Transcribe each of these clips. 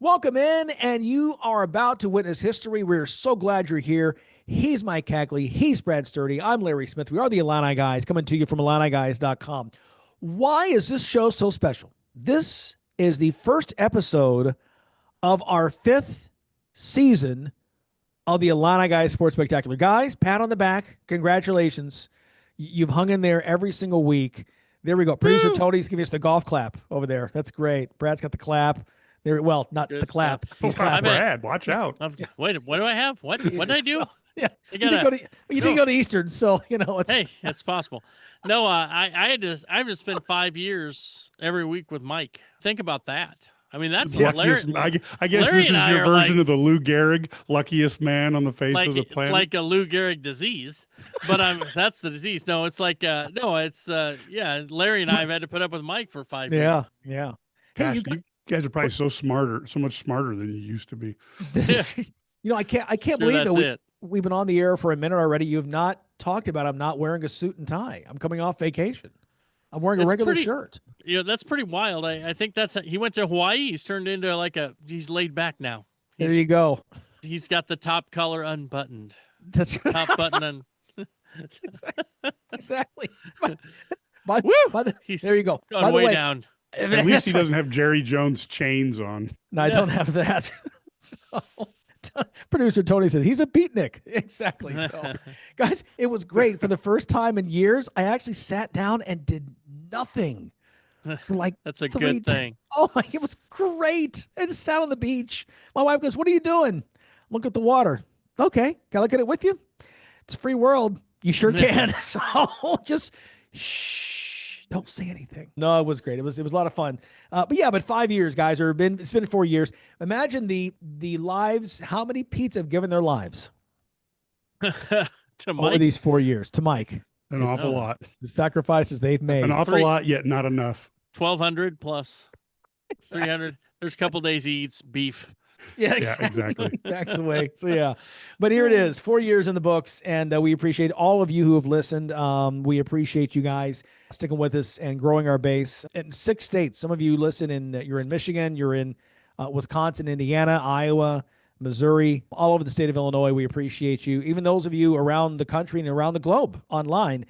Welcome in, and you are about to witness history. We're so glad you're here. He's Mike Cagley. He's Brad Sturdy. I'm Larry Smith. We are the Illini Guys, coming to you from IlliniGuys.com. Why is this show so special? This is the first episode of our 5th season of the Illini Guys Sports Spectacular. Guys, pat on the back. Congratulations. You've hung in there every single week. There we go. Producer Tony's giving us the golf clap over there. That's great. Brad's got the clap. There, well, not Good the clap. stuff. He's clapping. Brad, watch out. Wait, what do I have? What did I do? Yeah, You didn't go to Eastern, so it's. Hey, it's possible. No, I've just spent 5 years every week with Mike. Think about that. I mean, that's hilarious. I guess Larry this is and I your are version like- of the Lou Gehrig, luckiest man on the face of the planet. It's like a Lou Gehrig disease, but that's the disease. No, it's like Larry and I have had to put up with Mike for 5 years. Yeah. Gosh, Hey, you guys are probably so much smarter than you used to be. I can't believe that we've been on the air for a minute already. You have not talked about I'm not wearing a suit and tie. I'm coming off vacation. I'm wearing a regular shirt. Yeah, that's pretty wild. I think he went to Hawaii. He's turned into he's laid back now. There you go. He's got the top collar unbuttoned. That's right. Top button Exactly. There you go. Going way down. At least he doesn't have Jerry Jones chains on. No, I don't have that. So, producer Tony says he's a beatnik. Exactly. So, guys, it was great. For the first time in years, I actually sat down and did nothing. For that's a good thing. It was great. I just sat on the beach. My wife goes, "What are you doing?" Look at the water. Okay, can I look at it with you? It's a free world. You sure can. So just shh, don't say anything. No, it was great. It was a lot of fun. But 5 years, guys, it's been 4 years. Imagine the lives. How many Pete's have given their lives to Mike over these 4 years to Mike? An awful lot. The sacrifices they've made. An awful lot, yet not enough. 1,200 plus 300. There's a couple days he eats beef. Yeah, exactly. Backs away. So, yeah. But here it is, 4 years in the books, and we appreciate all of you who have listened. We appreciate you guys sticking with us and growing our base. In 6 states, some of you listen you're in Michigan, you're in Wisconsin, Indiana, Iowa, Missouri, all over the state of Illinois. We appreciate you. Even those of you around the country and around the globe online,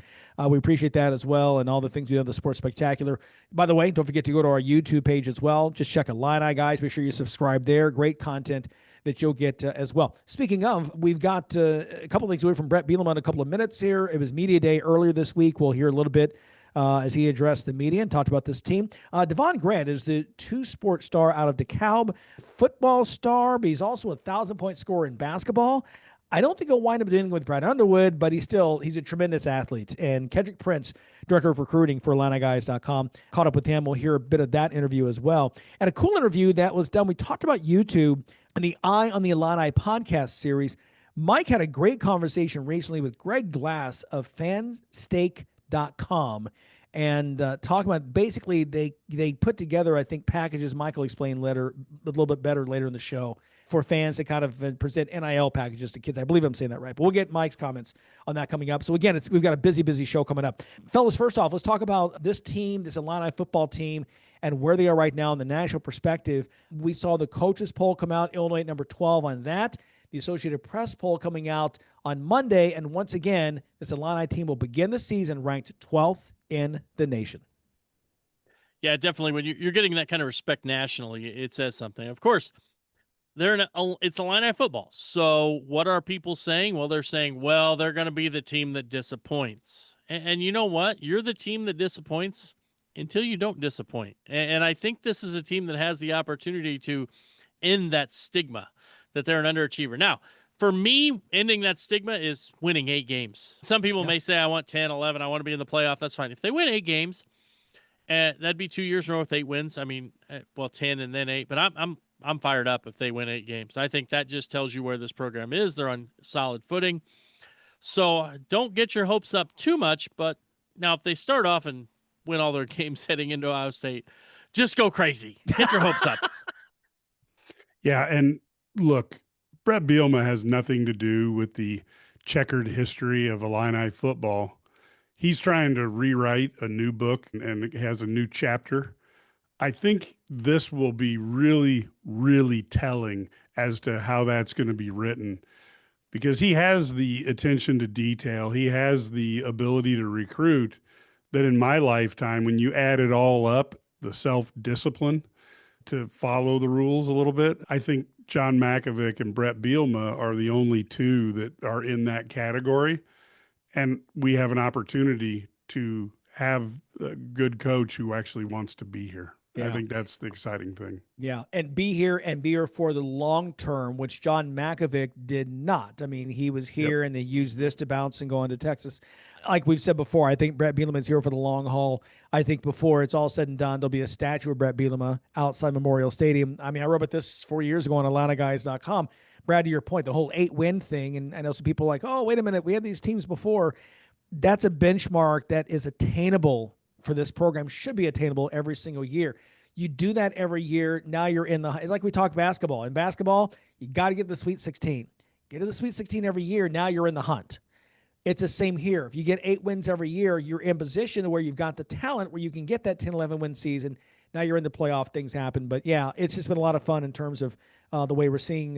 we appreciate that as well, and all the things we do on the Sports Spectacular. By the way, don't forget to go to our YouTube page as well. Just check Illini Guys. Make sure you subscribe there. Great content that you'll get as well. Speaking of, we've got a couple things away from Brett Bielema in a couple of minutes here. It was Media Day earlier this week. We'll hear a little bit as he addressed the media and talked about this team. Devon Grant is the 2-sport star out of DeKalb, football star, but he's also a 1,000-point scorer in basketball. I don't think he'll wind up dealing with Brad Underwood, but he's a tremendous athlete. And Kendrick Prince, director of recruiting for IlliniGuys.com, caught up with him. We'll hear a bit of that interview as well. And a cool interview that was done. We talked about YouTube and the Eye on the Illini podcast series. Mike had a great conversation recently with Greg Glass of fanstake.com and talk about basically they put together, I think, packages. Mike will explain later, a little bit better later in the show, for fans to kind of present NIL packages to kids. I believe I'm saying that right, but we'll get Mike's comments on that coming up. So again, we've got a busy show coming up. Fellas, first off, let's talk about this team, this Illini football team, and where they are right now in the national perspective. We saw the coaches poll come out, Illinois number 12 on that. The Associated Press poll coming out on Monday, and once again, this Illini team will begin the season ranked 12th in the nation. Yeah, definitely. When you're getting that kind of respect nationally, it says something. Of course, it's Illini football. So what are people saying? Well, they're saying, they're going to be the team that disappoints. And you know what? You're the team that disappoints until you don't disappoint. And I think this is a team that has the opportunity to end that stigma that they're an underachiever. Now, for me, ending that stigma is winning 8 games. Some people may say, I want 10, 11, I want to be in the playoff. That's fine. If they win 8 games, that'd be 2 years in a row with 8 wins. I mean, 10 and then 8. But I'm fired up if they win 8 games. I think that just tells you where this program is. They're on solid footing. So don't get your hopes up too much. But now if they start off and win all their games heading into Ohio State, just go crazy. Get your hopes up. Yeah, and look, Brett Bielema has nothing to do with the checkered history of Illini football. He's trying to rewrite a new book, and it has a new chapter. I think this will be really, really telling as to how that's going to be written, because he has the attention to detail. He has the ability to recruit that in my lifetime, when you add it all up, the self-discipline to follow the rules a little bit, I think John Makovic and Brett Bielema are the only two that are in that category. And we have an opportunity to have a good coach who actually wants to be here. Yeah. I think that's the exciting thing. Yeah, and be here for the long term, which John Makovic did not. I mean, he was here and they used this to bounce and go into Texas. Like we've said before, I think Brett Bielema is here for the long haul. I think before it's all said and done, there'll be a statue of Brett Bielema outside Memorial Stadium. I mean, I wrote about this 4 years ago on IlliniGuys.com. Brad, to your point, the whole 8-win thing, and I know some people are like, oh, wait a minute, we had these teams before. That's a benchmark that is attainable for this program, should be attainable every single year. You do that every year. Now you're in the, like we talk basketball. In basketball, you got to get to the Sweet 16. Get to the Sweet 16 every year. Now you're in the hunt. It's the same here. If you get 8 wins every year, you're in position where you've got the talent where you can get that 10, 11 win season. Now you're in the playoff, things happen. But yeah, it's just been a lot of fun in terms of the way we're seeing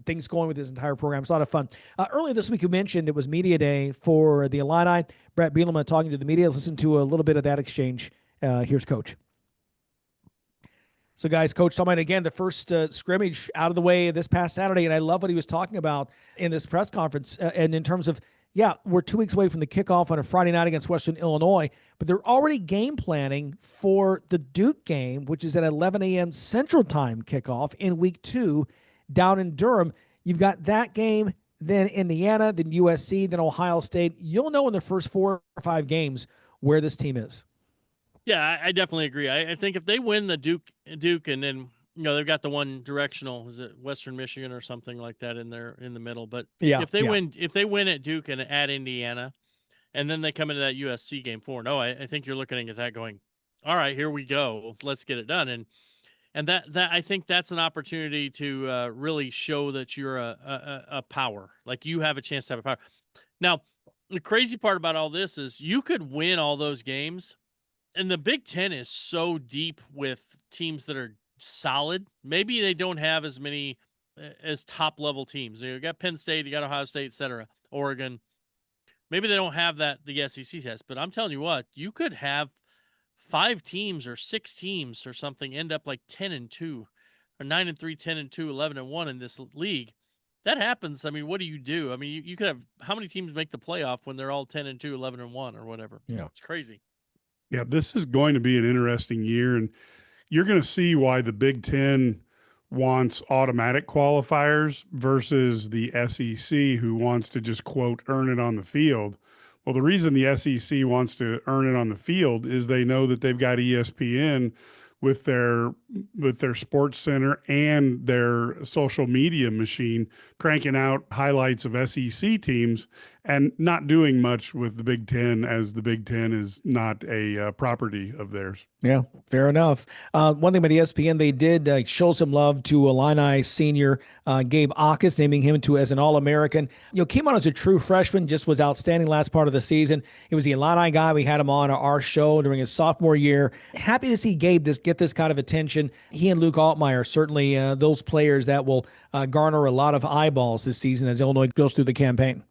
things going with this entire program. It's a lot of fun. Earlier this week, you mentioned it was media day for the Illini. Brett Bielema talking to the media. Listen to a little bit of that exchange. Here's Coach. So, guys, Coach talking about, again, the first scrimmage out of the way this past Saturday, and I love what he was talking about in this press conference. And in terms of, yeah, we're 2 weeks away from the kickoff on a Friday night against Western Illinois, but they're already game planning for the Duke game, which is at 11 a.m. Central Time kickoff in week 2 down in Durham. You've got that game, then Indiana, then USC, then Ohio State. You'll know in the first 4 or 5 games where this team is. Yeah, I definitely agree. I think if they win the Duke, and then they've got the one directional, is it Western Michigan or something like that in the middle? But yeah, if they win at Duke and at Indiana, and then they come into that USC game 4-0, I think you're looking at that going, all right, here we go, let's get it done. And that I think that's an opportunity to really show that you're a power, like you have a chance to have a power. Now, the crazy part about all this is you could win all those games. And the Big Ten is so deep with teams that are solid. Maybe they don't have as many as top level teams. You got Penn State, you got Ohio State, et cetera, Oregon. Maybe they don't have that, the SEC has, but I'm telling you what, you could have 5 teams or 6 teams or something end up like 10-2 or 9-3, 10-2, 11-1 in this league. That happens. I mean, what do? I mean, you could have, how many teams make the playoff when they're all 10-2, 11-1 or whatever? Yeah. It's crazy. Yeah, this is going to be an interesting year, and you're going to see why the Big Ten wants automatic qualifiers versus the SEC, who wants to just, quote, earn it on the field. Well, the reason the SEC wants to earn it on the field is they know that they've got ESPN with their sports center and their social media machine cranking out highlights of SEC teams and not doing much with the Big Ten, as the Big Ten is not a property of theirs. Yeah, fair enough. One thing about ESPN, they did show some love to Illini senior Gabe Akis, naming him as an All-American. Came on as a true freshman, just was outstanding last part of the season. He was the Illini guy. We had him on our show during his sophomore year. Happy to see Gabe get this kind of attention. He and Luke Altmaier, certainly those players that will garner a lot of eyeballs this season as Illinois goes through the campaign.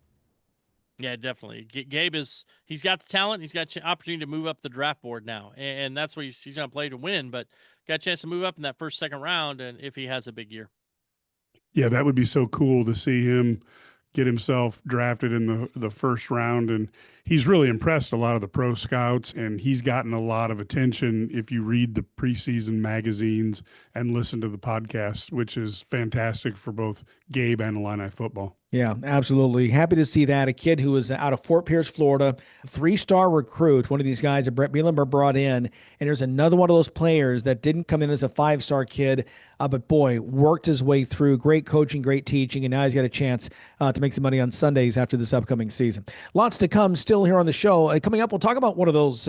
Yeah, definitely. Gabe he's got the talent. He's got opportunity to move up the draft board now. And that's what he's going to play to win, but got a chance to move up in that first, second round. And if he has a big year. Yeah, that would be so cool to see him get himself drafted in the first round. And he's really impressed a lot of the pro scouts, and he's gotten a lot of attention if you read the preseason magazines and listen to the podcasts, which is fantastic for both Gabe and Illini football. Yeah, absolutely. Happy to see that. A kid who was out of Fort Pierce, Florida, 3-star recruit, one of these guys that Brett Bielema brought in. And there's another one of those players that didn't come in as a 5-star kid, but boy, worked his way through. Great coaching, great teaching, and now he's got a chance to make some money on Sundays after this upcoming season. Lots to come still here on the show. Coming up, we'll talk about one of those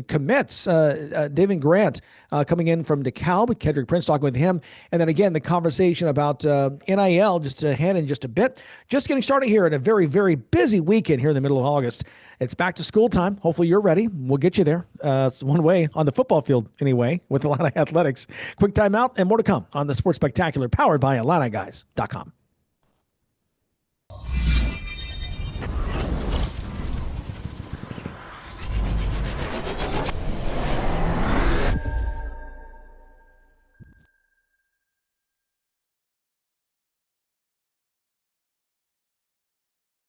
commits, David Grant, coming in from DeKalb, Kedrick Prince talking with him. And then again, the conversation about NIL just ahead in just a bit. Just just getting started here in a very, very busy weekend here in the middle of August. It's back to school time. Hopefully you're ready. We'll get you there. It's one way on the football field anyway with Illini Athletics. Quick timeout and more to come on the Sports Spectacular powered by IlliniGuys.com.